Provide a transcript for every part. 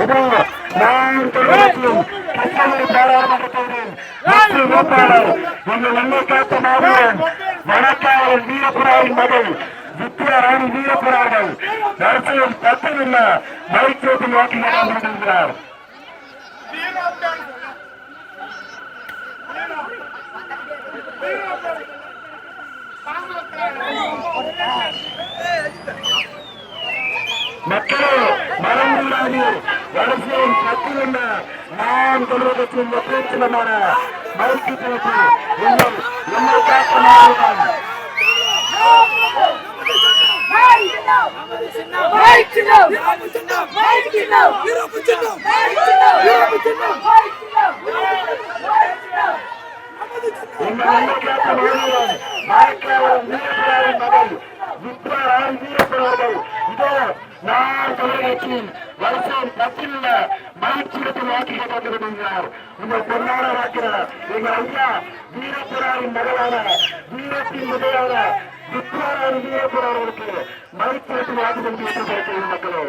இது நான் பாராளுமன்ற தொகுதியின் வெற்றி வேட்பாளர் எங்கள் எண்ணெய் காத்த மாவீரன் வணக்காளர் வீரப்புராவின் மகள் வித்யா ராணி வீரப்புரார்கள் அரசியல் தத்துவில்ல மைச்சோட்டில் வாக்கில் கொண்டிருக்கிறார். மக்களே மறந்துவிடாது, அரசியல் தத்துவில்ல நாம் சொல்வதற்கு முக்கியமான மைக்கு பேச்சு எங்கள் எண்ணெய் காத்த மாவீரன் நான் தொலைக்காட்சியில் வருஷம் 10 மகிழ்ச்சியத்தில் வாக்கில் கொண்டிருக்கிறார். உங்கள் பொன்னாட வாக்கிறார் எங்கள் ஐயா வீரப்புராவின் மகளான வீரத்தின் முதலான வித்யாராணி வீரப்புராவர்களுக்கு மகிழ்ச்சியத்தில் வாக்கு கொண்டு இருக்கிற மக்களோ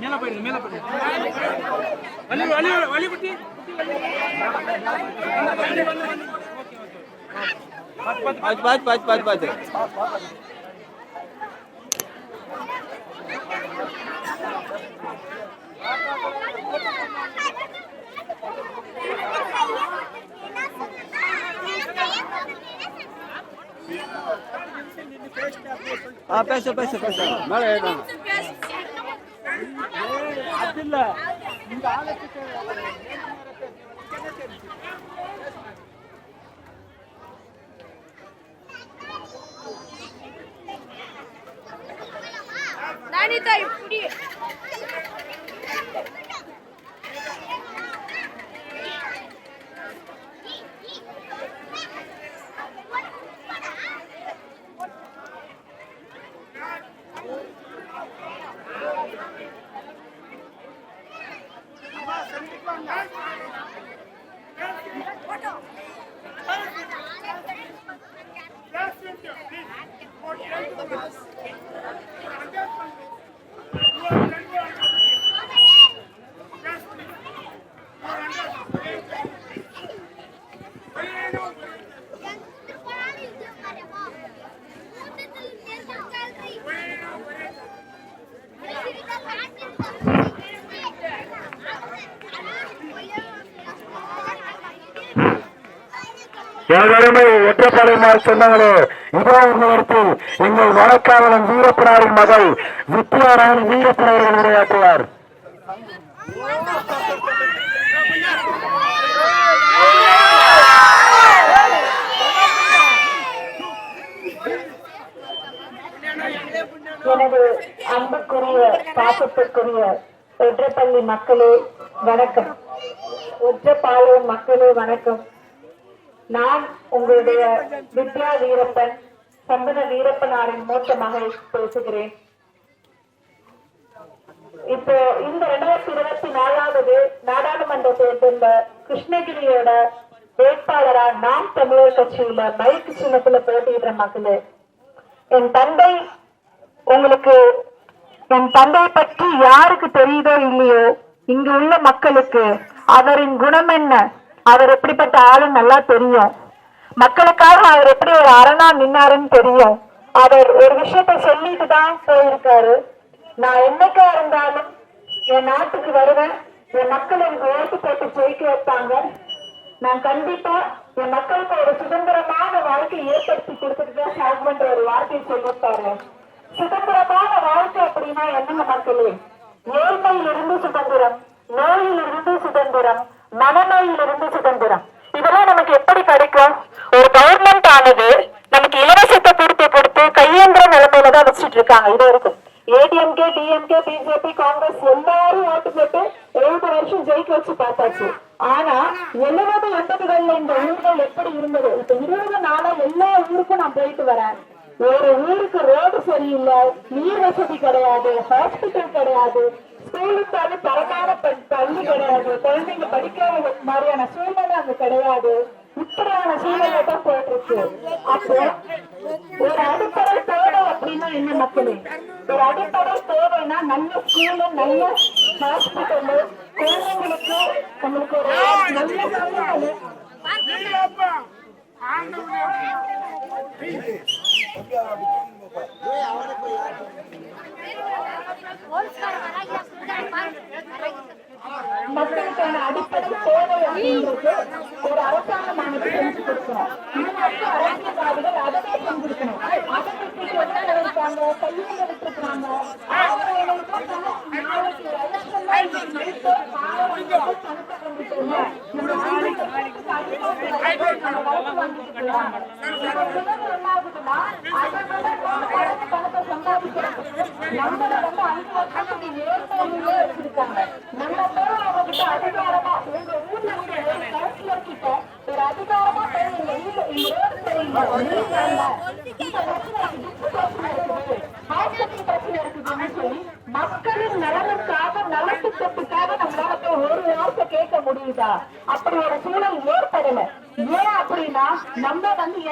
மேல போயிடுங்க வழிபட்டி பார்த்து பேச மேலே ஏறாங்க அது இல்ல இந்த ஆலத்துக்கு நானிதா இப்படி எங்களுமே ஒற்றப்பாளையமாறு சொன்னாங்களே இதோ நேரத்தில் எங்கள் வழக்காவலன் வீரப்பனாரின் மகள் வித்யாராணி வீரப்பனார்கள் உரையாற்றுவார். எனது அன்புக்குரிய பாசத்திற்குரிய ஒற்றப்பள்ளி மக்களே வணக்கம். ஒற்றப்பாளையம் மக்களே வணக்கம். நான் உங்களுடைய வித்யா வீரப்பன் சம்பன வீரப்பனாரின் மூத்த மகள் பேசுகிறேன். இப்போ இந்த 2024 நாடாளுமன்ற தேர்தல்ல கிருஷ்ணகிரியோட வேட்பாளரா நாம் தமிழர் கட்சியில மைக்கு சின்னத்துல போட்டியிடுற மக்களே, என் தந்தை பற்றி யாருக்கு தெரியுதோ இல்லையோ, இங்கு உள்ள மக்களுக்கு அவரின் குணம் என்ன, அவர் எப்படிப்பட்ட ஆளும் நல்லா தெரியும். மக்களுக்காக அவர் எப்படி ஒரு அரணா நின்னாருன்னு தெரியும். அவர் ஒரு விஷயத்த சொல்லிட்டு தான் போயிருக்காரு. நான் என்னைக்கா இருந்தாலும் என் நாட்டுக்கு வருவேன், என் மக்கள் எனக்கு ஓட்டு போட்டு ஜெயிக்க வைப்பாங்க, நான் கண்டிப்பா என் மக்களுக்கு ஒரு சுதந்திரமான வாழ்க்கை ஏற்படுத்தி கொடுத்துட்டு தான் சாகுன்ற ஒரு வார்த்தையை சொல்லிட்டாரு. சுதந்திரமான வாழ்க்கை அப்படின்னா என்னங்க மக்களே? ஏழ்மையிலிருந்து சுதந்திரம், நோயிலிருந்து சுதந்திரம், மனநோயிலிருந்து சுதந்திரம். இதெல்லாம் நமக்கு எப்படி கிடைக்கும்? ஒரு கவர்மெண்ட் ஆனது நமக்கு இலவசத்தை கொடுத்து கையேந்திர நிலைமையில தான் வச்சுட்டு இருக்காங்க. இது வரைக்கும் ஏடிஎம்கே, டிஎம்கே, பிஜேபி, காங்கிரஸ் எல்லாரும் ஓட்டு போட்டு 7 வருஷம் ஜெயிக்க வச்சு பார்த்தாச்சு. ஆனா 70-80களில் இந்த ஊர்கள் எப்படி இருந்தது? இப்ப 20 நாளா எல்லா ஊருக்கும் நான் போயிட்டு வரேன். ஒரு ஊருக்கு ரோடு சரியில்லை, நீர் வசதி கிடையாது, ஹாஸ்பிட்டல் கிடையாது, ஸ்கூலுக்கான தரமான பள்ளி கிடையாது, குழந்தைங்க படிக்காத மாதிரியான சூழ்நிலை அங்க கிடையாது. இப்படியான சூழ்நிலை தான் போயிட்டு இருக்கு. அப்போ ஒரு அடிப்படை தேவை அப்படின்னா என்ன மக்களே? ஒரு அடிப்படை தேவைன்னா நல்ல ஸ்கூலு, நல்ல ஹாஸ்பிட்டலு, குழந்தைங்களுக்கு உங்களுக்கு ஒரு நல்ல சூழ்நிலை. மக்களுக்கான அடிப்படை தேவை அப்படின்றது ஒரு அரசாங்கம் நாங்கள் செஞ்சு கொடுக்கணும். இன்னும் அரசியல்வாதிகள் அதவே செஞ்சிருக்கணும். அதை விட்டுட்டு என்ன இருக்காங்க, கையில் விட்டுருக்காங்க. நாளைக்கு பணத்தை கொண்டுட்டு பணத்தை சம்பாதிக்கிறாங்க. நம்மளை 5 வருஷத்துக்கு ஏற்கனவே வச்சிருக்காங்க. நம்ம போய் அவங்ககிட்ட அதிகாரமா உங்க ஊர்ல இருக்க ஒரு கவுன்சிலர் கிட்ட ஒரு அதிகாரமா போய் எங்க ஊர்ல ரோடு சரியில்லை, ஹாஸ்பிட்டல் பிரச்சனை இருக்குதுன்னு சொல்லி மக்களின் நலனுக்காக, நலத்திட்டத்துக்காக நம்மளால போய் ஒரு வார்த்தை கேட்க முடியுதா? அப்படி ஒரு சூழல் ஏற்படல. ஏன் அப்படின்னா நம்ம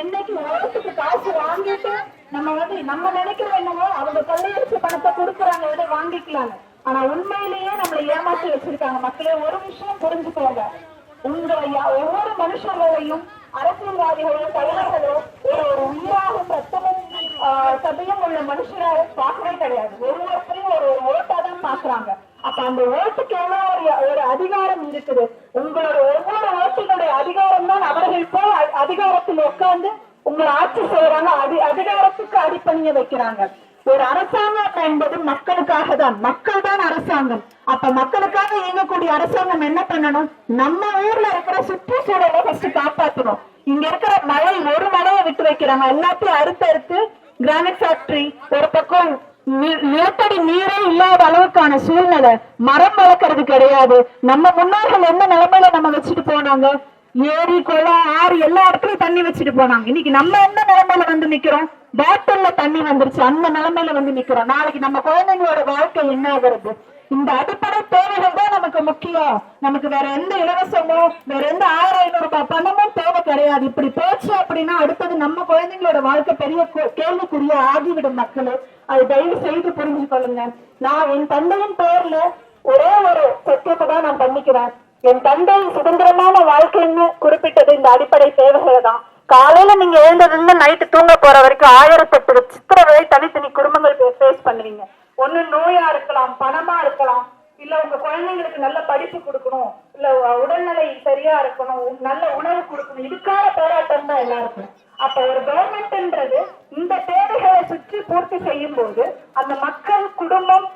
என்னைக்கு ஓட்டுக்கு காசு வாங்கிட்டு நம்ம நினைக்கிறோம் என்னவோ அவங்க கொள்ளையடிச்ச பணத்தை கொடுக்குறாங்க, எதை வாங்கிக்கலாம். ஆனா உண்மையிலேயே நம்மளை ஏமாற்றி வச்சிருக்காங்க. மக்களே ஒரு விஷயம் புரிஞ்சுக்கோங்க, ஒவ்வொரு மனுஷர்களையும் அரசியல்வாதிகளும் தலைவர்களும் ஒரு உயிராகும் ரத்தமும் சபையும் உள்ள மனுஷராக பார்க்கவே கிடையாது. ஒவ்வொருத்தரையும் ஒரு ஓட்டா தான் பாக்குறாங்க. அப்ப அந்த ஓட்டுக்கு எவ்வளவு ஒரு அதிகாரம் இருக்குது. உங்களோட ஒவ்வொரு ஓட்டினுடைய அதிகாரம் தான் அவர்கள் போய் அதிகாரத்தில் உட்கார்ந்து உங்களை ஆட்சி செய்யறாங்க, அதிகாரத்துக்கு அடிப்பணிய வைக்கிறாங்க. ஒரு அரசாங்கம் என்பது மக்களுக்காக தான், மக்கள் தான் அரசாங்கம். அப்ப மக்களுக்காக இயங்கக்கூடிய அரசாங்கம் என்ன பண்ணணும்? நம்ம ஊர்ல இருக்கிற சுற்றுச்சூழலை ஃபர்ஸ்ட் காப்பாற்றணும். இங்க இருக்கிற மழை ஒரு மழையை விட்டு வைக்கிறாங்க, எல்லாத்தையும் அறுத்து கிரானைட் ஃபேக்டரி ஒரு பக்கம், நிலத்தடி நீரே இல்லாத அளவுக்கான சூழ்நிலை. மரம் வளர்க்கறது கிடையாது. நம்ம முன்னோர்கள் என்ன நிலைமையில நம்ம வச்சுட்டு போனாங்க? ஏரி குளம் ஆறு எல்லா இடத்துலயும் தண்ணி வச்சுட்டு போனாங்க. இன்னைக்கு நம்ம என்ன நிலைமையில வந்து நிக்கிறோம்? பாட்டில்ல தண்ணி வந்துருச்சு, அந்த நிலைமையில வந்து நிக்கிறோம். நாளைக்கு நம்ம குழந்தைங்களோட வாழ்க்கை என்ன ஆகுறது? இந்த அடிப்படை தேவைகள் தான் நமக்கு முக்கியம். நமக்கு வேற எந்த இலவசமோ வேற எந்த 1500 ரூபாய் பணமும் தேவை கிடையாது. இப்படி போச்சு அப்படின்னா அடுத்தது நம்ம குழந்தைங்களோட வாழ்க்கை பெரிய கேள்விக்குரிய ஆகிவிடும். மக்களே, அது தயவு செய்து புரிஞ்சு கொள்ளுங்க. நான் என் தந்தையின் பேர்ல ஒரே ஒரு சத்தியத்தை தான் நான் பண்ணிக்கிறேன். என் தந்தை சுதந்திரமான வாழ்க்கைன்னு குறிப்பிட்டது இந்த அடிப்படை தேவைகளை தான். காலையில நீங்க எழுந்ததுல நைட்டு தூங்க போற வரைக்கும் 1008 சித்திரவதை தனித்தனி குடும்பங்கள் ஃபேஸ் பண்ணுவீங்க. ஒண்ணு நோயா இருக்கலாம், பணமா இருக்கலாம், இல்ல உங்க குழந்தைங்களுக்கு நல்ல படிப்பு கொடுக்கணும், இல்ல உடல்நிலை சரியா இருக்கணும், நல்ல உணவு கொடுக்கணும். இதுக்கான போராட்டம் தான் எல்லாருக்கும். அப்ப ஒரு கவர்மெண்ட்ன்றது இந்த தேவைகளை சுற்றி பூர்த்தி செய்யும் போது அந்த மக்கள், குடும்பம்,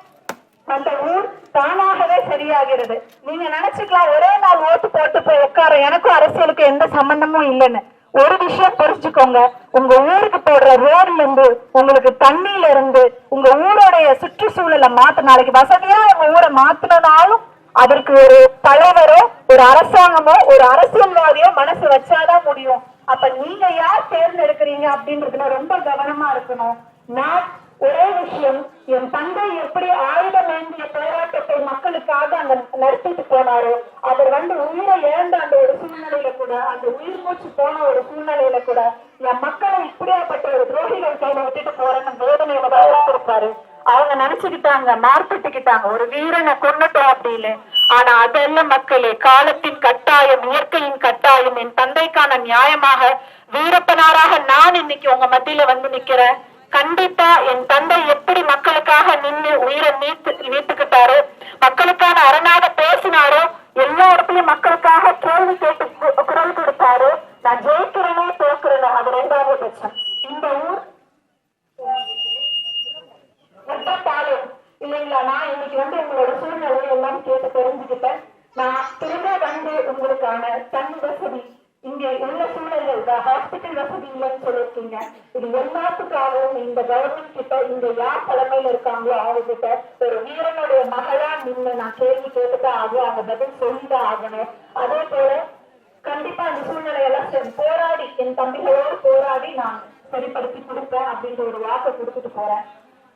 அந்த ஊர் தானாகவே சரியாகிறது. நீங்க நினைச்சுக்கலாம் ஒரே நாள் ஓட்டு போட்டு போய் உட்கார எனக்கும் அரசியலுக்கு எந்த சம்பந்தமும் இல்லைன்னு. ஒரு விஷயம் புரிஞ்சுக்கோங்க, உங்க ஊருக்கு போடுற ரோட்ல இருந்து, உங்களுக்கு தண்ணியில இருந்து, உங்க ஊருடைய சுற்றுச்சூழலை நாளைக்கு வசதியா உங்க ஊரை மாத்தினாலும் அதற்கு ஒரு தலைவரோ ஒரு அரசாங்கமோ ஒரு அரசியல்வாதியோ மனசு வச்சாதான் முடியும். அப்ப நீங்க யார் தேர்ந்தெடுக்கிறீங்க அப்படின்றதுல ரொம்ப கவனமா இருக்கணும். நான் ஒரே விஷயம், என் தந்தை எப்படி ஆயுதம் ஏந்திய போராட்டத்தை மக்களுக்காக அங்க நடத்திட்டு போனாரோ, அவர் உயிரை இழந்த அந்த ஒரு சூழ்நிலையில கூட, அந்த உயிர் மூச்சு போன ஒரு சூழ்நிலையில கூட என் மக்களை இப்படியாப்பட்ட ஒரு துரோகிகள் கையில விட்டுட்டு போறேன்னு வேதனையில தான் இருந்திருப்பாரு. அவங்க நினைச்சுக்கிட்டாங்க, மார்பட்டுக்கிட்டாங்க, ஒரு வீரனை கொன்னுட்டோம் அப்படின்னு. ஆனா அதெல்லாம் மக்களே, காலத்தின் கட்டாயம், இயற்கையின் கட்டாயம், என் தந்தைக்கான நியாயமாக வீரப்பனாராக நான் இன்னைக்கு உங்க மத்தியில வந்து நிக்கிறேன். கண்டிப்பா என் தந்தை எப்படி மக்களுக்காக நின்று உயிரை மீட்டுக்கிட்டாரோ, மக்களுக்கான அரணாக பேசினாரோ, எல்லா இடத்துலயும் மக்களுக்காக கேள்வி கேட்டு குரல் கொடுத்தாரு. நான் ஜெயிக்கிறேனே தோக்குறேனோ அது 2வது பட்சம். இந்த ஊர் பாலம் இல்லைங்களா? நான் இன்னைக்கு உங்களோட சூழ்நிலையை எல்லாம் கேட்டு தெரிஞ்சுக்கிட்டேன். நான் திரும்ப உங்களுக்கான தனி வசதி, இங்க உள்ள சூழல்கள், ஹாஸ்பிட்டல் வசதி இல்லைன்னு சொல்லிருக்கீங்க. இது எல்லாத்துக்காகவும் இந்த கவர்மெண்ட் கிட்ட, இந்த யார் தலைமையில இருக்காங்களோ அவங்க கிட்ட ஒரு வீரனுடைய மகளா நின்று நான் கேள்வி கேட்டுதான் ஆகும், அவங்க பதில் சொல்லிதான் ஆகணும். அதே போல கண்டிப்பா இந்த சூழ்நிலையெல்லாம் போராடி, என் தம்பிகளோடு போராடி நான் சரிப்படுத்தி கொடுப்பேன் அப்படின்ற ஒரு வாக்கை கொடுத்துட்டு போறேன்.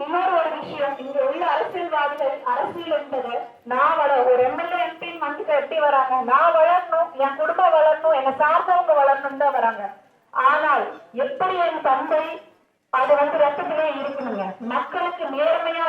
இன்னொரு ஒரு விஷயம், இங்க உள்ள அரசியல்வாதிகள், அரசியல் என்பது நான் ஒரு எம்எல்ஏ எம்பின்னு வந்துட்டு எப்படி வராங்க? நான் வளரணும், என் குடும்பம் வளரணும், என்னை சார்ந்தவங்க வளரணும் தான் வராங்க. ஆனால் எப்படி என் தந்தை அது ரத்தத்திலே இருக்கணுங்க. மக்களுக்கு நேர்மையா